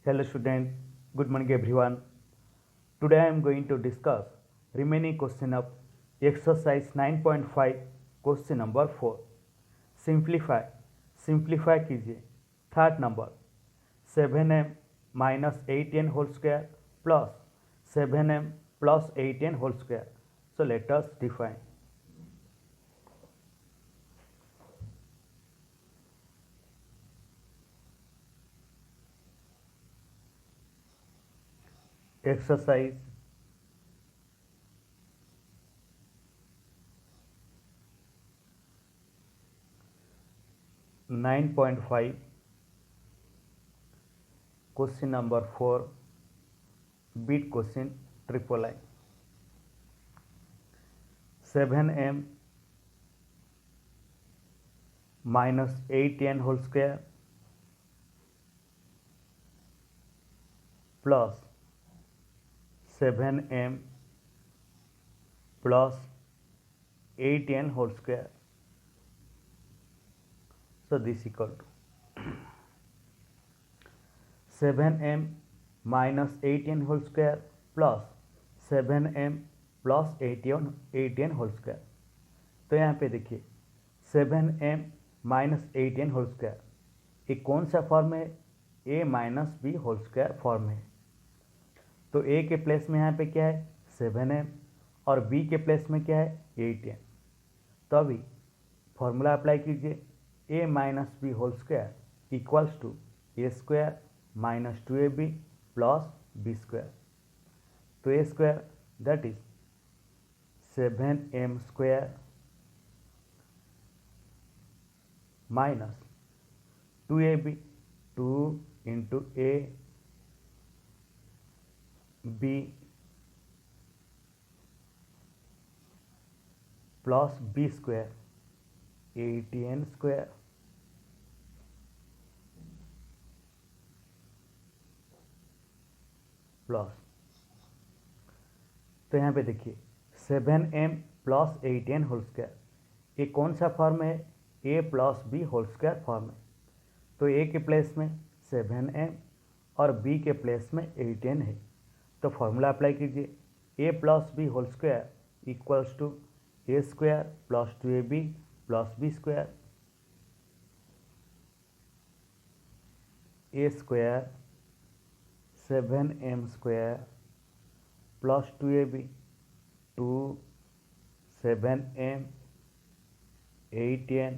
Hello student, good morning everyone. Today I am going to discuss remaining question of exercise 9.5 question number 4. Simplify, simplify कीजिए. Third number 7m minus 8n whole square plus 7m plus 8n whole square. So let us define. Exercise 9.5 question number 4 bit question triple I. 7m minus 8n whole square plus 7m plus 8n whole square. So this equal to 7m minus 8n whole square plus 7m plus 8n whole square. तो यहाँ पे देखिए 7m minus 8n whole square ये कौन सा form है? a minus b whole square form है. तो a के प्लेस में यहाँ पे क्या है? 7m और b के प्लेस में क्या है? 8n. तो अभी फॉर्मूला अप्लाई कीजिए. a minus b whole square equals to a square minus 2ab plus b square. तो a square that is 7m square minus 2ab 2 into a b plus b square 8n square plus. तो यहाँ पे देखिए 7m plus 8n whole square ये कौन सा form है? a plus b whole square form है. तो a के प्लेस में 7m और b के प्लेस में 8n है. तो फॉर्मूला अप्लाई कीजिए. a plus b whole square equals to a square plus 2ab plus b square. a square 7m square plus 2ab 2 7m 8n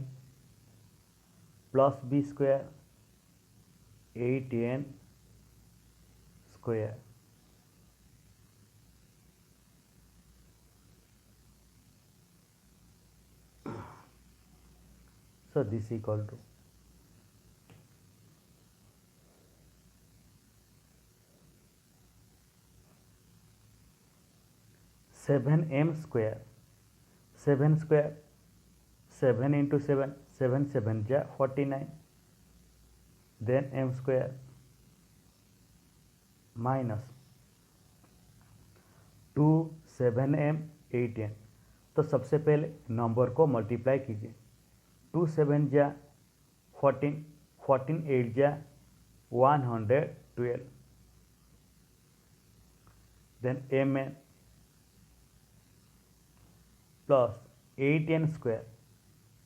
plus b square 8n square. So this equal to 7m square 7 square 7 into 7 7 7 ja 49 then m square minus 2 7m 8n. तो सबसे पहले number को multiply कीजिए. 2 7 जा 14 14 8 जा 112 then mn plus 8n square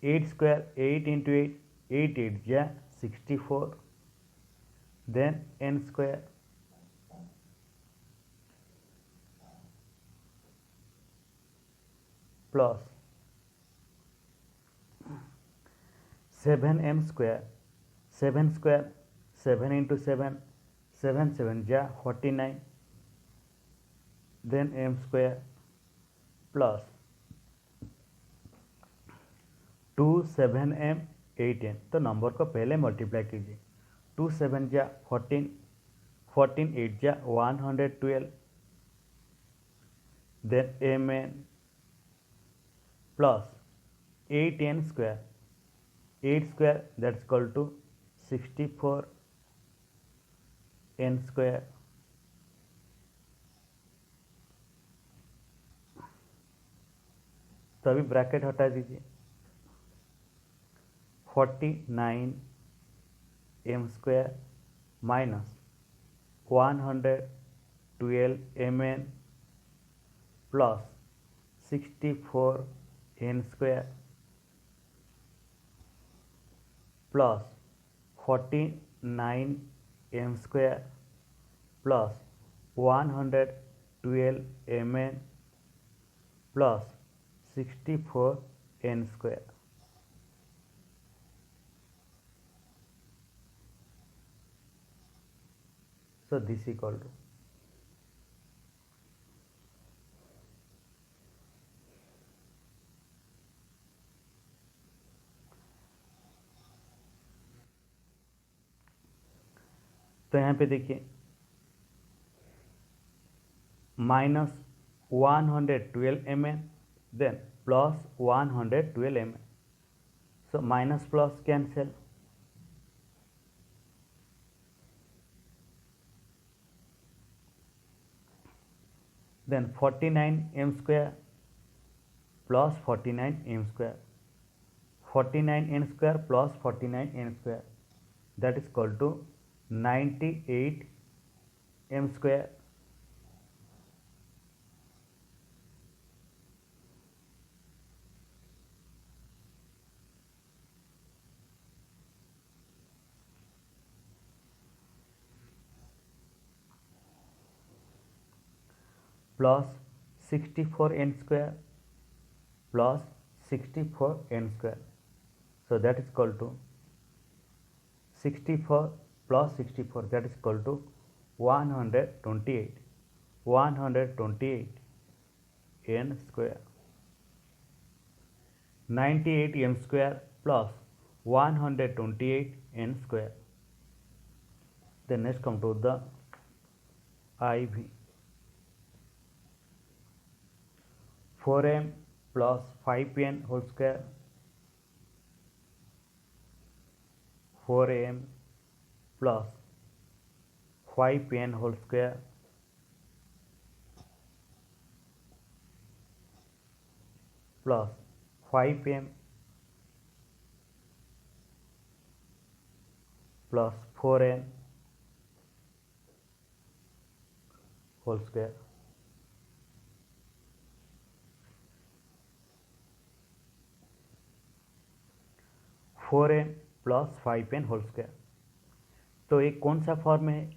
8 square 8 into 8 8 8 ja 64 then n square plus 7m square 7 square 7 into 7 7 7 ja 49 then m square plus 2 7m 8n. तो number को पहले मल्टीप्लाई कीजिए. 2 7 जा 14 14 8 जा 112 then mn plus 8n square 8 square that's equal to 64 n square तो अभी bracket हटा दीजिए. 49 m square minus 112 mn plus 64 n square plus 49 m square plus 112 mn plus 64 n square. So this equal to तो यहाँ पे देखिए -112 mn then +112 mn. So minus plus cancel. Then 49 m square plus 49 m square. 49 n square plus 49 n square, that is equal to 98 m square plus 64 n square plus 64 n square. So that is equal to 64 plus 64, that is equal to 128 n square. 98 m square plus 128 n square. Then next come to the IV. 4m plus 5n whole square, 4m plus 5n whole square plus 5m plus 4n whole square. Four M plus 5n whole square, तो ये कौन सा form है?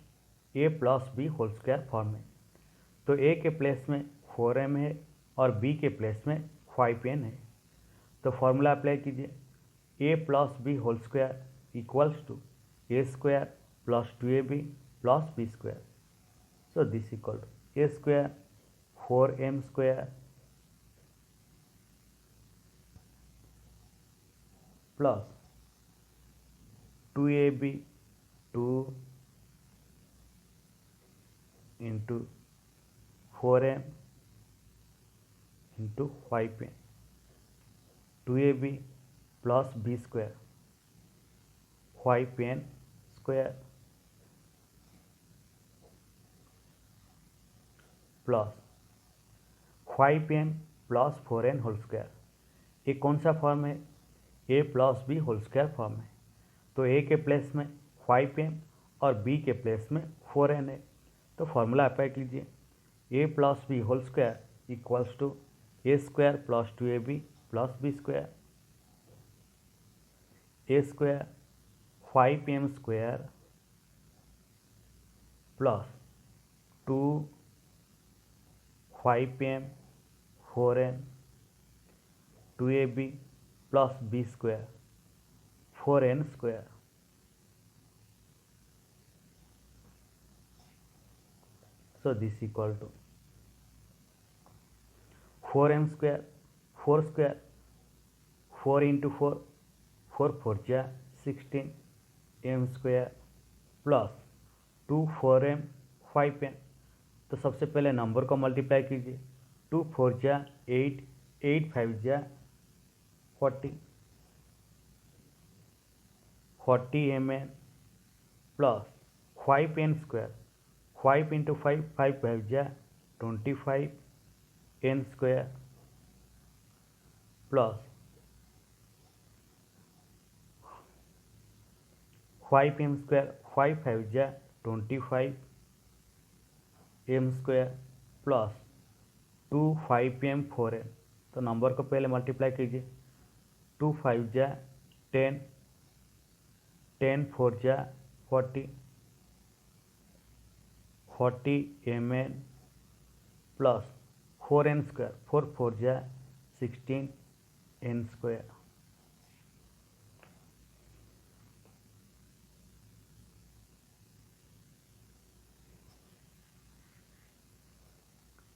a plus b whole square form है। तो a के place में 4m है और b के प्लेस में 5n है। तो फॉर्मूला अप्लाई कीजिए, a plus b whole square equals to a square plus 2ab plus b square. So this equal to a square 4m square plus 2ab 2 into 4m into 5n, 2ab plus b square 5n square plus 5n plus 4n whole square. ये कौन सा form है? a plus b whole square form है। तो a के place में 5n और b के प्लेस में 4n है। तो फॉर्मूला अप्लाई कीजिए, a plus b whole square equals to a square plus 2ab plus b square. a square 5m square plus 2 5m 4n 2ab plus b square 4n square. So this equal to 4m square 4 square 4 into 4 4 4 जा 16 m square plus 2 4m 5n। तो सबसे पहले number को multiply कीजिए, 2 4 जा 8 8 5 जा 40 40 mn plus 5n square 5 into 5 5 5 जा 25 n square plus 5m square 5 5 जा 25 M square plus 2 5m 4n। तो नंबर को पहले मल्टीप्लाई कीजिए। 2 5 जा 10, 10 4 जा 40, 40 mn प्लस 4n स्क्वायर, 4 4 जा 16 n स्क्वायर।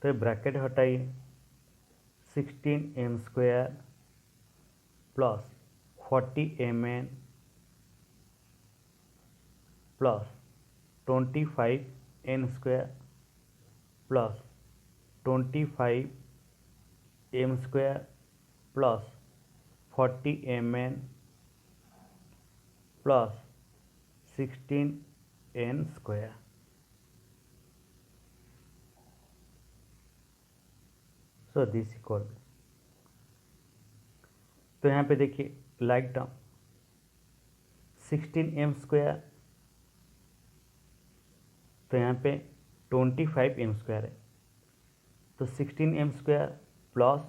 तो ब्रैकेट हटाइए। 16m square plus 40mn plus 25n square plus 25m square plus 40mn plus 16n square. So this equal, तो यहाँ पे देखिए लाइक टर्म 16m स्क्वायर, तो यहाँ पे 25m स्क्वायर है, तो 16m square plus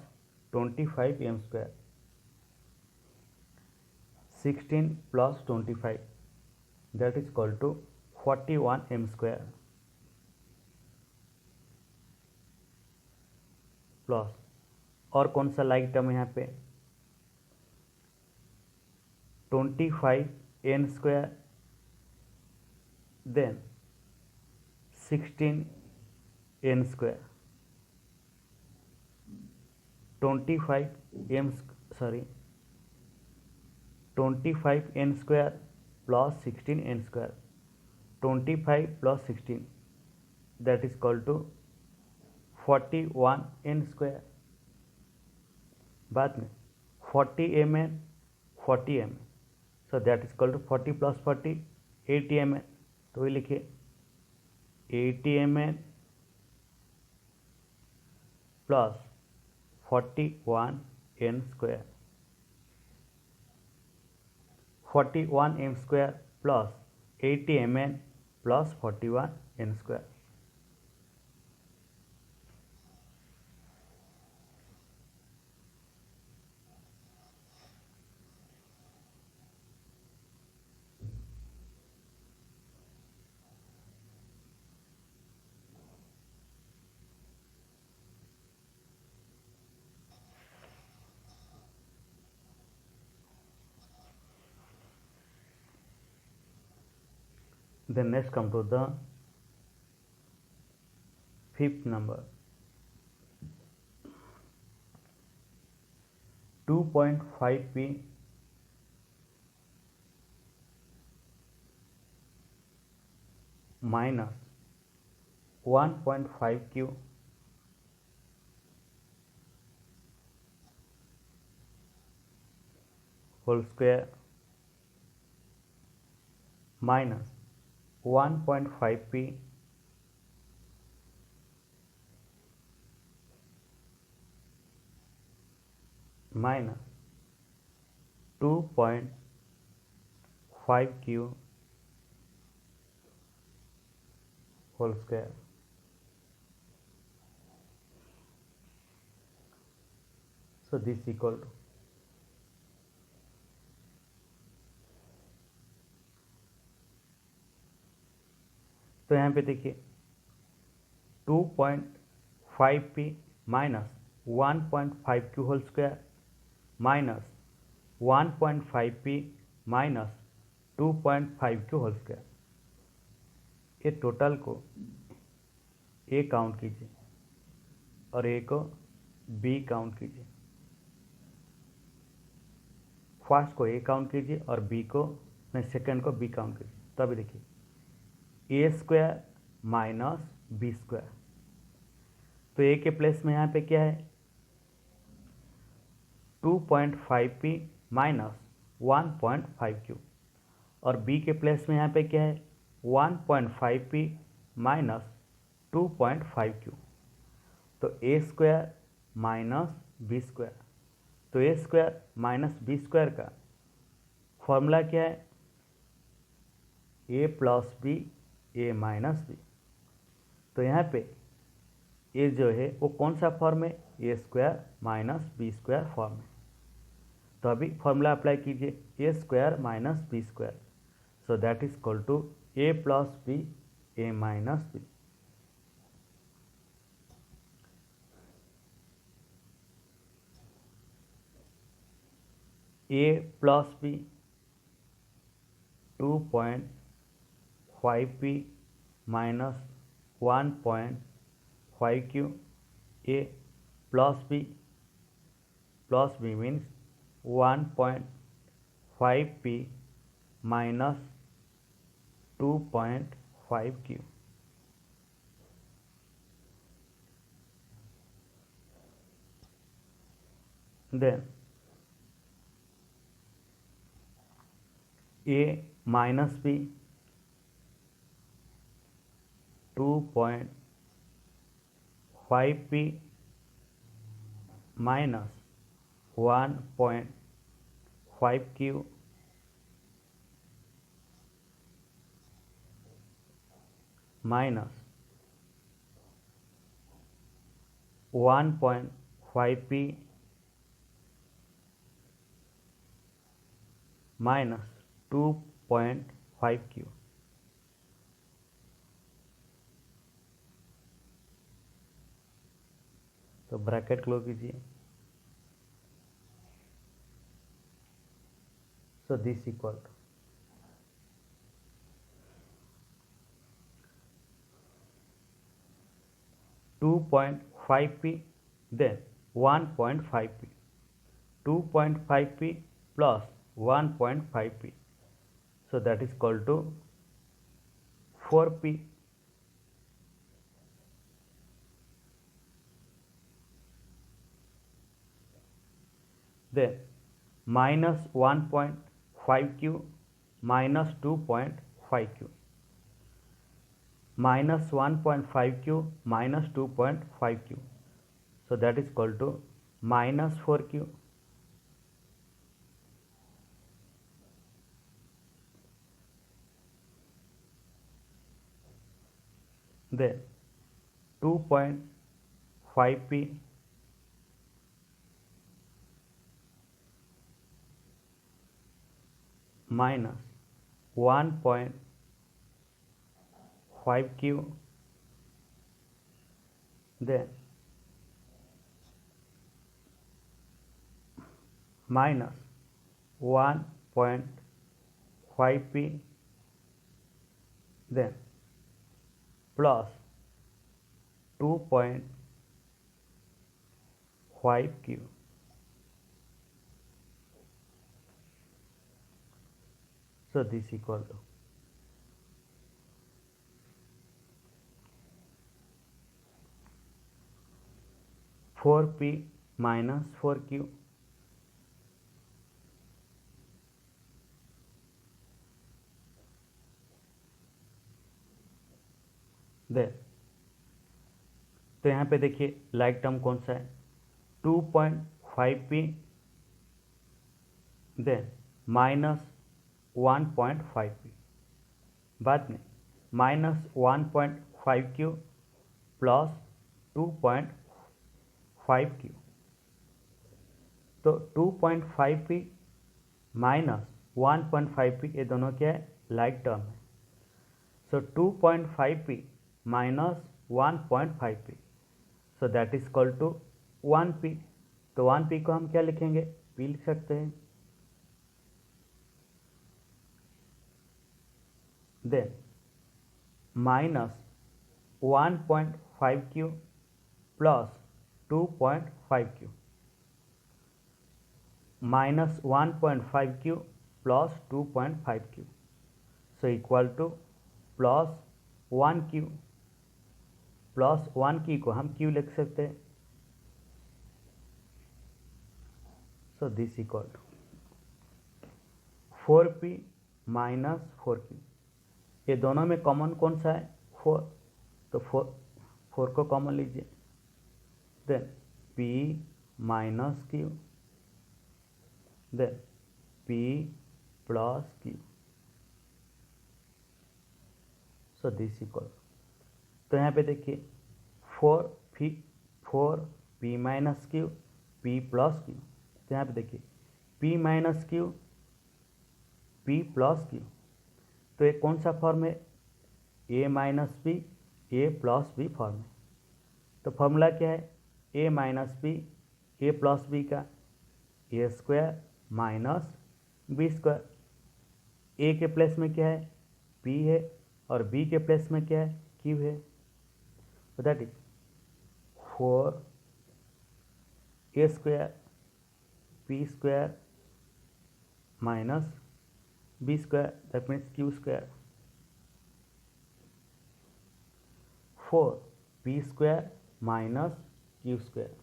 25m square, 16 plus 25 that is equal to 41m square plus और कौन सा लाइक टर्म है यहाँ पे 25n square then 16n square 25n square plus 16n square 25 plus 16 that is equal to 41n square. बाद में 40mn 40m, so that is equal to 40 plus 40 80mn, तो वही लिखिए 80mn plus 41n square, 41m square plus 80mn plus 41n square. Then next come to the fifth number 2.5p minus 1.5q whole square minus 1.5p minus 2.5q whole square। So this equal to, तो यहाँ पे देखिए 2.5p minus 1.5q whole square minus 1.5p minus 2.5q whole square, ये total को a count कीजिए और ए को B count कीजिए। फर्स्ट को ए काउंट कीजिए और बी को नहीं, सेकेंड को बी काउंट कीजिए। तो अभी देखिए ए स्क्वायर माइनस बी स्क्वायर, तो ए के प्लेस में यहाँ पे क्या है 2.5p माइनस 1.5q और बी के प्लेस में यहाँ पे क्या है 1.5p माइनस 2.5q। तो ए स्क्वायर माइनस बी स्क्वायर, तो ए स्क्वायर माइनस बी स्क्वायर का फॉर्मूला क्या है ए plus B A minus B. तो यहाँ पे ये जो है वो कौन सा फॉर्म है, A square minus B square form है। तो अभी फॉर्मूला अप्लाई कीजिए, A square minus B square, so that is equal to A plus B A minus B. A plus B 2.5p minus 1.5q, A plus B means 1.5p minus 2.5q। Then A minus B 2.5p minus 1.5q minus 1.5p minus 2.5q। तो bracket close कीजिए। So this equal to 2.5p then 1.5p, 2.5p plus 1.5p, so that is equal to 4p। then minus 1.5q minus 2.5q, minus 1.5q minus 2.5q, so that is equal to minus 4q। then 2.5p minus 1.5q, then minus 1.5p, then plus 2.5q। so this equal to 4p minus 4q, then तो यहाँ पे देखिए like term कौन सा है, 2.5p then minus 1.5p, बाद में minus 1.5q plus 2.5q। तो 2.5p माइनस 1.5p ये दोनों क्या है, लाइक टर्म है। So 2.5p minus 1.5p, so that is equal to 1p। तो 1p को हम क्या लिखेंगे, p लिख सकते हैं। Then minus 1.5q plus 2.5q, minus 1.5q plus 2.5q, so equal to plus 1q, plus 1q को हम q लिख सकते हैं। So this equal to 4p minus 4q, ये दोनों में कॉमन कौन सा है, 4, तो 4 को कॉमन लीजिए। Then p minus q, then p plus q, so this equal. तो यहाँ पे देखिए 4p minus q p plus q. तो यहाँ पे देखिए p minus q p plus q, तो ये कौन सा फॉर्म है? a minus B A plus b form है। तो फॉर्मूला क्या है? a minus B A plus b का a square minus B square. A के प्लेस में क्या है? p है, और b के प्लेस में क्या है? q है। तो that is 4 A square p square minus b square, that means q square. 4p square minus q square.